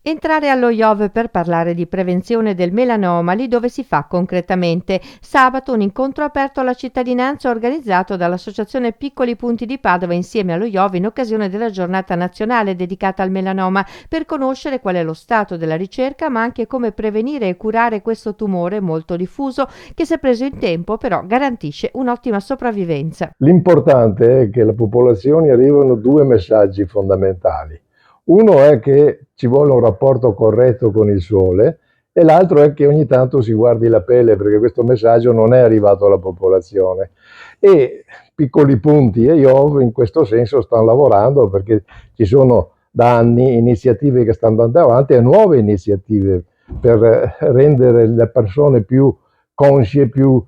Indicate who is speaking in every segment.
Speaker 1: Entrare allo IOV per parlare di prevenzione del melanoma lì dove si fa concretamente. Sabato un incontro aperto alla cittadinanza organizzato dall'Associazione Piccoli Punti di Padova insieme allo IOV in occasione della giornata nazionale dedicata al melanoma per conoscere qual è lo stato della ricerca ma anche come prevenire e curare questo tumore molto diffuso che se preso in tempo però garantisce un'ottima sopravvivenza.
Speaker 2: L'importante è che alle popolazioni arrivano due messaggi fondamentali. Uno è che ci vuole un rapporto corretto con il sole e l'altro è che ogni tanto si guardi la pelle, perché questo messaggio non è arrivato alla popolazione. E Piccoli Punti e IOV in questo senso stanno lavorando, perché ci sono da anni iniziative che stanno andando avanti e nuove iniziative per rendere le persone più consce, più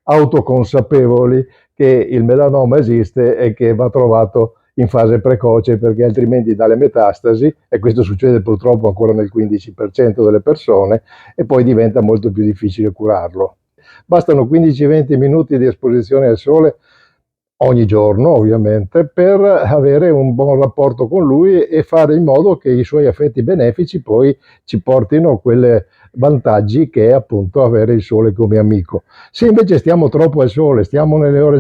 Speaker 2: autoconsapevoli che il melanoma esiste e che va trovato in fase precoce, perché altrimenti dalle metastasi, e questo succede purtroppo ancora nel 15% delle persone, e poi diventa molto più difficile curarlo. Bastano 15-20 minuti di esposizione al sole ogni giorno, ovviamente, per avere un buon rapporto con lui e fare in modo che i suoi effetti benefici poi ci portino a quelle vantaggi che è appunto avere il sole come amico. Se invece stiamo troppo al sole, stiamo nelle ore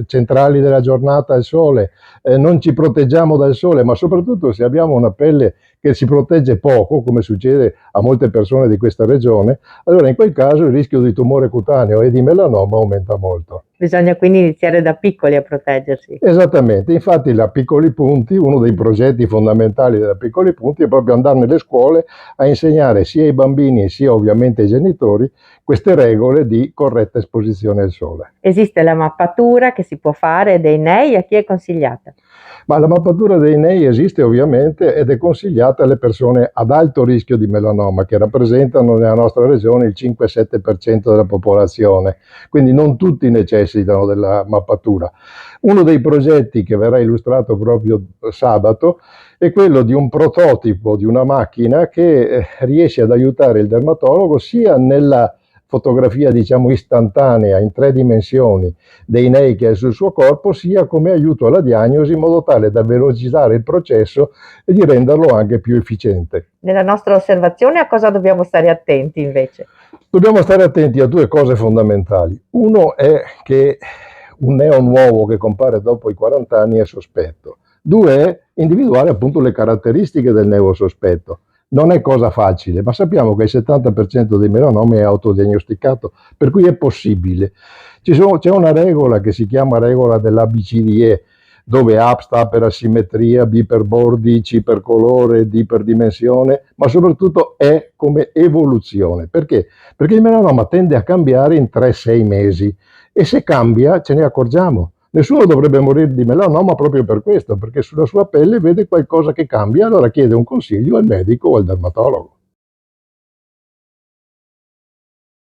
Speaker 2: centrali della giornata al sole, non ci proteggiamo dal sole, ma soprattutto se abbiamo una pelle che si protegge poco, come succede a molte persone di questa regione, allora in quel caso il rischio di tumore cutaneo e di melanoma aumenta molto.
Speaker 1: Bisogna quindi iniziare da piccoli a proteggersi.
Speaker 2: Esattamente, infatti la Piccoli Punti, uno dei progetti fondamentali della Piccoli Punti è proprio andare nelle scuole a insegnare sia ai bambini sia ovviamente ai genitori queste regole di corretta esposizione al sole.
Speaker 1: Esiste la mappatura che si può fare dei nei, a chi è consigliata?
Speaker 2: Ma la mappatura dei nei esiste ovviamente ed è consigliata alle persone ad alto rischio di melanoma, che rappresentano nella nostra regione il 5-7% della popolazione, quindi non tutti necessitano della mappatura. Uno dei progetti che verrà illustrato proprio sabato è quello di un prototipo di una macchina che riesce ad aiutare il dermatologo sia nella fotografia diciamo istantanea in 3 dimensioni dei nei che è sul suo corpo, sia come aiuto alla diagnosi in modo tale da velocizzare il processo e di renderlo anche più efficiente.
Speaker 1: Nella nostra osservazione a cosa dobbiamo stare attenti invece?
Speaker 2: Dobbiamo stare attenti a due cose fondamentali. Uno è che un neo nuovo che compare dopo i 40 anni è sospetto. Due è individuare appunto le caratteristiche del neo sospetto. Non è cosa facile, ma sappiamo che il 70% dei melanomi è autodiagnosticato, per cui è possibile. C'è una regola che si chiama regola dell'ABCDE, dove A sta per asimmetria, B per bordi, C per colore, D per dimensione, ma soprattutto E come evoluzione. Perché? Perché il melanoma tende a cambiare in 3-6 mesi e se cambia ce ne accorgiamo. Nessuno dovrebbe morire di melanoma proprio per questo, perché sulla sua pelle vede qualcosa che cambia, allora chiede un consiglio al medico o al dermatologo.